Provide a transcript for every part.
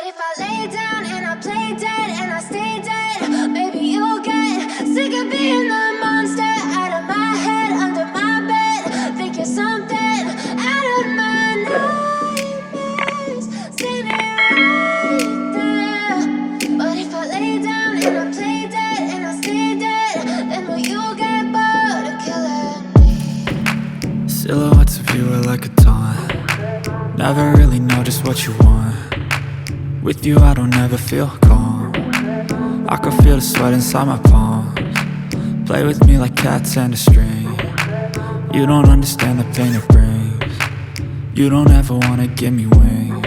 if I lay down and I play dead and I stay dead? Maybe you'll get sick of being the monster out of my head, under my bed. Think you're something out of my nightmares, standing right there. But if I lay down and I play dead and I stay dead, then will you get bored of killing me? Silhouettes of you are like a taunt. Never really know just what you want. With you I don't ever feel calm. I can feel the sweat inside my palms. Play with me like cats and a string. You don't understand the pain it brings. You don't ever wanna give me wings.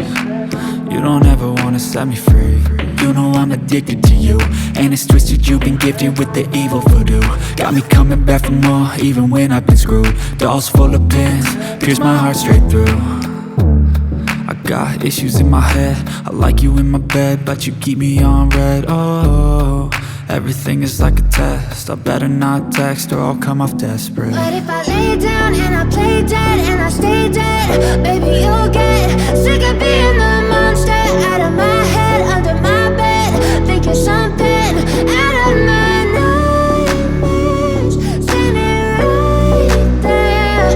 You don't ever wanna set me free. You know I'm addicted to you, and it's twisted, you've been gifted with the evil voodoo. Got me coming back for more, even when I've been screwed. Dolls full of pins, pierce my heart straight through. I got issues in my head, I like you in my bed, but you keep me on red. Oh, everything is like a test. I better not text or I'll come off desperate. But if I lay down and I play dead and I stay dead, baby you'll get sick of being the monster out of my head, under my bed. Think you're something out of my nightmares, standing right there.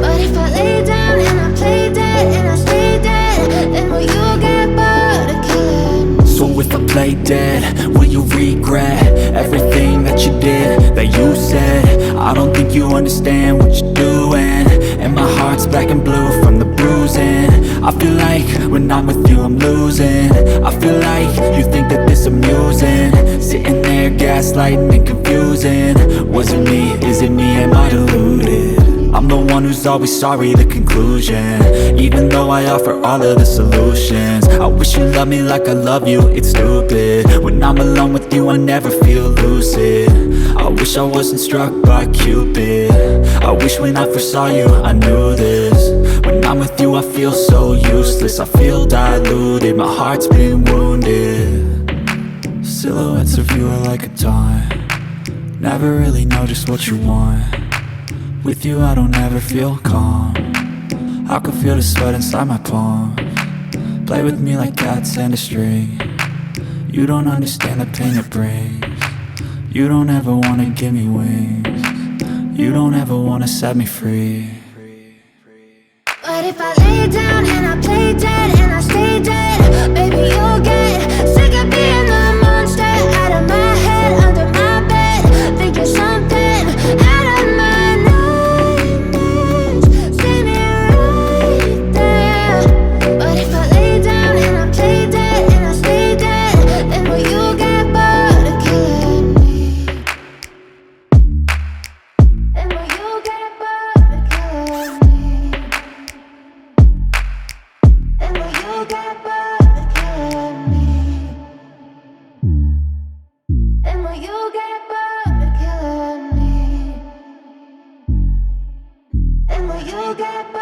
But if I lay down and I play dead and I stay dead, then will you get bored of killing me? So if I play dead, will you regret everything that you did, that you said? I don't think you understand what you're doing, and my heart's black and blue from the bruising. I feel like when I'm with you I'm losing. I feel like you think that this amusing, sitting there gaslighting and confusing. Was it me? Is it me? Am I deluded? I'm the one who's always sorry, the conclusion, even though I offer all of the solutions. I wish you loved me like I love you, it's stupid. When I'm alone with you I never feel lucid. I wish I wasn't struck by Cupid. I wish when I first saw you I knew this. When I'm with you I feel so useless, I feel diluted, my heart's been wounded. Silhouettes of you are like a taunt. Never really know just what you want. With you I don't ever feel calm. I can feel the sweat inside my palms. Play with me like cats and a string. You don't understand the pain it brings. You don't ever wanna give me wings. You don't ever wanna set me free. But if I lay down and I play dead and I stay dead, baby you'll get sick of being the monster out of my head, under my bed. Think you're something out of my nightmares, standing right there. But if I lay down and I play dead and I stay dead, then will you get bored of killing me? Then will you get bored of killing me? And will you get bored of killing me? And will you get bored of killing me? And will you get bored?